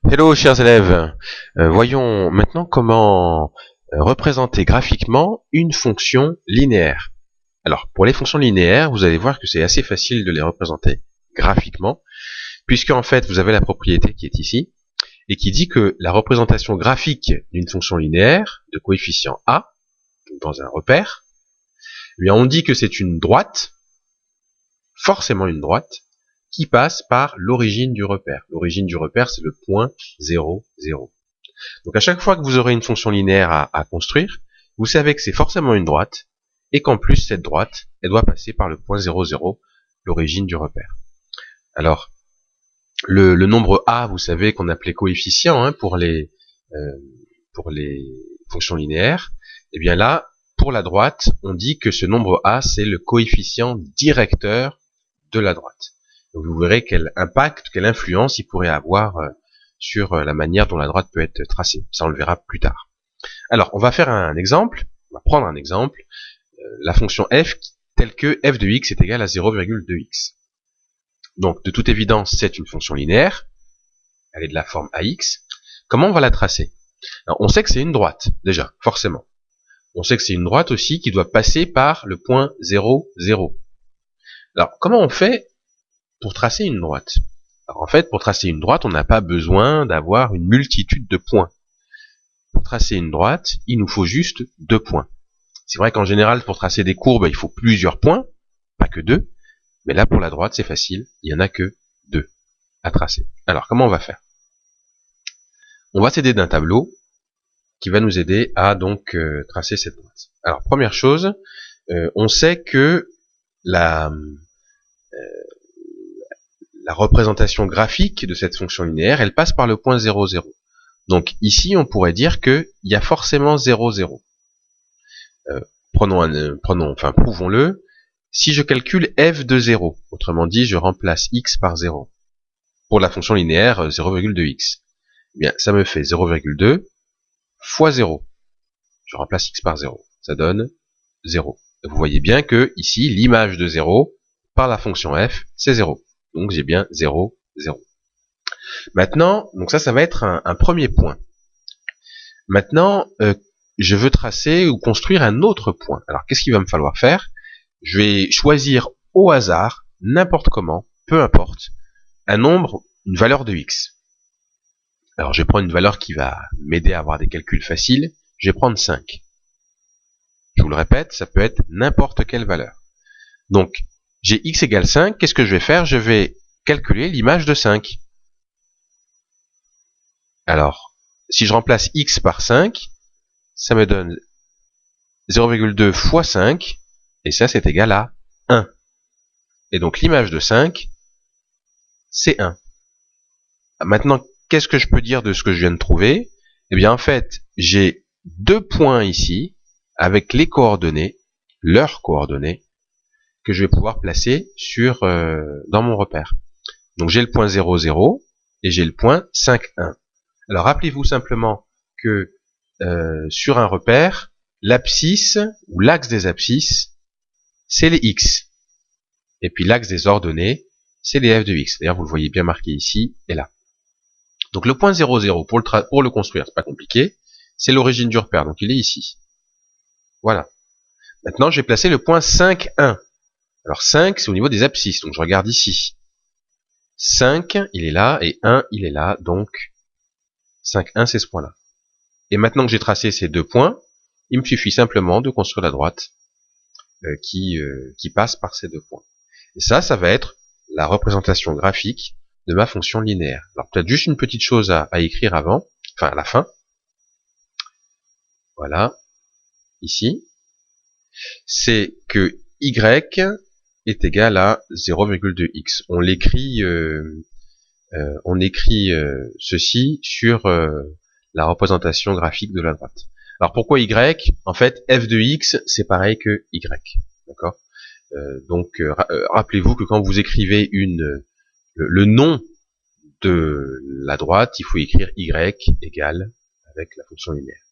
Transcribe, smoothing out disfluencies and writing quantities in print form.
Hello chers élèves, voyons maintenant comment représenter graphiquement une fonction linéaire. Alors pour les fonctions linéaires, vous allez voir que c'est assez facile de les représenter graphiquement, puisque en fait vous avez la propriété qui est ici, et qui dit que la représentation graphique d'une fonction linéaire de coefficient a, dans un repère, eh bien on dit que c'est une droite, forcément une droite, qui passe par l'origine du repère. L'origine du repère, c'est le point 0, 0. Donc à chaque fois que vous aurez une fonction linéaire à construire, vous savez que c'est forcément une droite, et qu'en plus cette droite, elle doit passer par le point 0, 0, l'origine du repère. Alors, le nombre a, vous savez qu'on appelait coefficient hein, pour les fonctions linéaires, et bien là, pour la droite, on dit que ce nombre a, c'est le coefficient directeur de la droite. Donc vous verrez quel impact, quelle influence il pourrait avoir sur la manière dont la droite peut être tracée. Ça, on le verra plus tard. Alors, on va faire un exemple. On va prendre un exemple. La fonction f telle que f de x est égal à 0,2x. Donc, de toute évidence, c'est une fonction linéaire. Elle est de la forme ax. Comment on va la tracer? Alors, on sait que c'est une droite, déjà, forcément. On sait que c'est une droite aussi qui doit passer par le point 0, 0. Alors, comment on fait pour tracer une droite? Alors en fait, pour tracer une droite, on n'a pas besoin d'avoir une multitude de points. Pour tracer une droite, il nous faut juste 2 points. C'est vrai qu'en général, pour tracer des courbes, il faut plusieurs points, pas que 2. Mais là, pour la droite, c'est facile, il n'y en a que 2 à tracer. Alors, comment on va faire? On va s'aider d'un tableau qui va nous aider à donc tracer cette droite. Alors, première chose, on sait que la représentation graphique de cette fonction linéaire, elle passe par le point 0, 0. Donc ici, on pourrait dire qu'il y a forcément 0, 0. Prouvons-le. Si je calcule f de 0, autrement dit, je remplace x par 0, pour la fonction linéaire 0,2x, eh bien, ça me fait 0,2 fois 0. Je remplace x par 0. Ça donne 0. Vous voyez bien que ici, l'image de 0, par la fonction f, c'est 0. Donc j'ai bien 0, 0. Maintenant, donc ça va être un premier point. Maintenant, je veux tracer ou construire un autre point. Alors qu'est-ce qu'il va me falloir faire? Je vais choisir au hasard, n'importe comment, peu importe, un nombre, une valeur de x. Alors je vais prendre une valeur qui va m'aider à avoir des calculs faciles. Je vais prendre 5. Je vous le répète, ça peut être n'importe quelle valeur. Donc, j'ai x égale 5, qu'est-ce que je vais faire? Je vais calculer l'image de 5. Alors, si je remplace x par 5, ça me donne 0,2 fois 5, et ça c'est égal à 1. Et donc l'image de 5, c'est 1. Maintenant, qu'est-ce que je peux dire de ce que je viens de trouver? Eh bien en fait, j'ai 2 points ici, avec les coordonnées, leurs coordonnées, que je vais pouvoir placer dans mon repère. Donc j'ai le point 0, 0 et j'ai le point 5, 1. Alors rappelez-vous simplement que sur un repère, l'abscisse ou l'axe des abscisses, c'est les x. Et puis l'axe des ordonnées, c'est les f de x. D'ailleurs, vous le voyez bien marqué ici et là. Donc le point 0, 0, pour le construire, c'est pas compliqué, c'est l'origine du repère, donc il est ici. Voilà. Maintenant, j'ai placé le point 5, 1. Alors 5, c'est au niveau des abscisses, donc je regarde ici. 5, il est là, et 1, il est là, donc 5, 1, c'est ce point-là. Et maintenant que j'ai tracé ces 2 points, il me suffit simplement de construire la droite qui passe par ces 2 points. Et ça va être la représentation graphique de ma fonction linéaire. Alors peut-être juste une petite chose à écrire avant, enfin à la fin. Voilà, ici. C'est que y est égal à 0,2x. On écrit ceci sur la représentation graphique de la droite. Alors pourquoi y? En fait, f de x, c'est pareil que y. D'accord? Donc rappelez-vous que quand vous écrivez le nom de la droite, il faut écrire y égale avec la fonction linéaire.